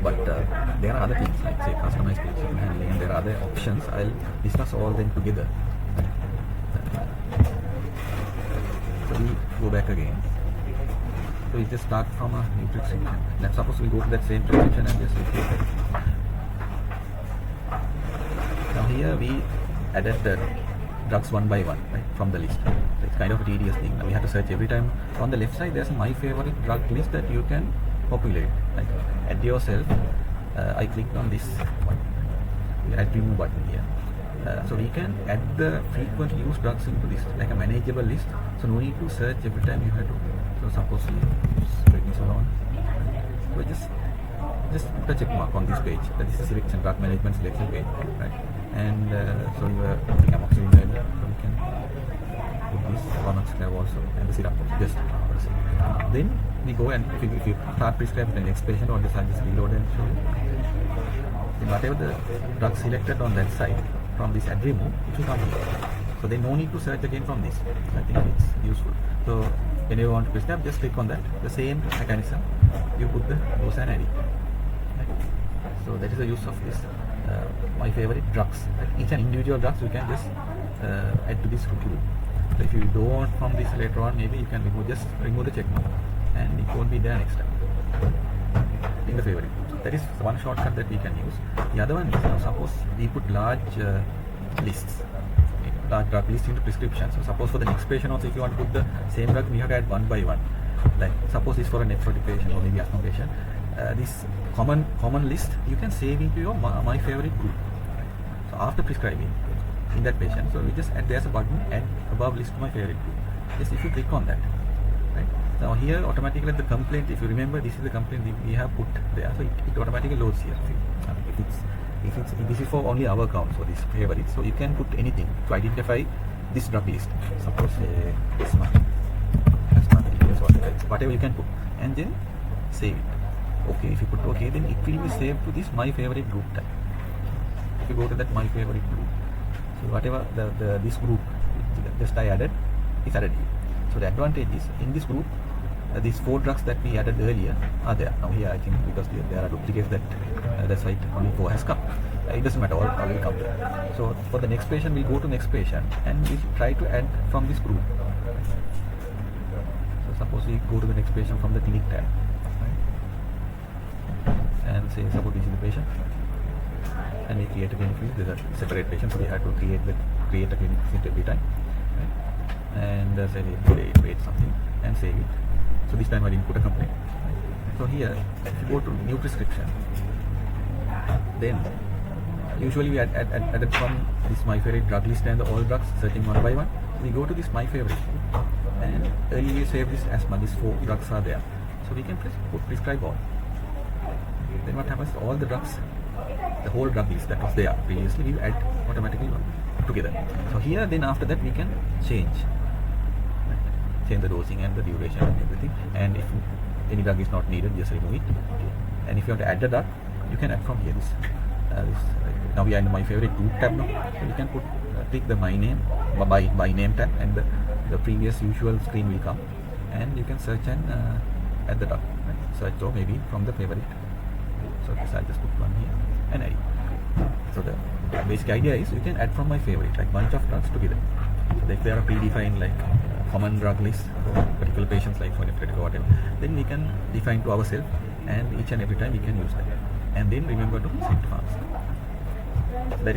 But there are other things like say customized patient handling, and there are other options. I'll discuss all them together. So we go back again. So we just start from a new prescription. Let's suppose we go to that same prescription and just replace it. Now here we added the drugs one by one, right, from the list. So it's kind of a tedious thing. Now we have to search every time. On the left side there's my favorite drug list that you can populate. Like add yourself. I clicked on this one. Add remove button here. So we can add the frequently used drugs into this, like a manageable list. So no need to search every time you have to. So suppose we use prednisolone. So just put a check mark on this page. That is the selection, drug management selection page, right? And so you are putting amoxicillin, so we can put this amoxicillin also and the syrup just then we go and if you start prescribing the next patient or just reload and show you. Then whatever the drug selected on that side from this add remove, it will come here. So then no need to search again from this. I think it's useful. So when you want to prescribe, just click on that. The same mechanism, you put the dose and ID. Right? So that is the use of this. My favorite drugs. Right? Each and individual drugs you can just add to this group. So if you don't want from this later on, maybe you can remove the check mark and it won't be there next time in the favorite. That is one shortcut that we can use. The other one is, suppose we put large lists, large drug lists into prescription. So suppose for the next patient also, if you want to put the same drug, we have to add one by one. Like suppose this for a nephrotic patient or maybe asthma patient, this common list you can save into your my favorite group. So after prescribing in that patient, so we just add, there's a button add above list to my favorite group. Just if you click on that, right? Now here automatically the complaint, if you remember, this is the complaint we have put there, so it automatically loads here. If this is for only our account, so this favorite, so you can put anything to identify this drug list. Suppose asthma details, whatever you can put, and then save it. Okay, if you put okay, then it will be saved to this my favorite group type. If you go to that my favorite group, so whatever this group just I added is added here. So the advantage is in this group, these 4 drugs that we added earlier are there. Now here I think because there are duplicates that the site only 4 has come. It doesn't matter, all will come there. So for the next patient, we go to next patient and we try to add from this group. So suppose we go to the next patient from the clinic tab, right? And say suppose this is the patient, and we create a clinic field. There's a separate patient, so we have to create a clinic field every time, right? And say wait something and save it. So this time I didn't put a complaint. So here, if you go to new prescription, then usually we added from this my favorite drug list and all drugs, searching one by one. We go to this my favorite, and earlier we save this asthma. These 4 drugs are there, so we can prescribe all. Then what happens? All the drugs, the whole drug list that was there previously, we add automatically together. So here, then after that we can change the dosing and the duration and everything. And if any drug is not needed, just remove it. And if you want to add the drug, you can add from here. Now we are in my favorite group tab now. So you can click the my name by name tab, and the previous usual screen will come, and you can search and add the drug. Right? Search or maybe from the favorite. So this I'll just put one here and add. So the basic idea is you can add from my favorite, like bunch of drugs together. So if there are predefined like common drug list for particular patients, like for nephrotic or whatever, then we can define to ourselves, and each and every time we can use that. And then remember to send to pharmacy. That is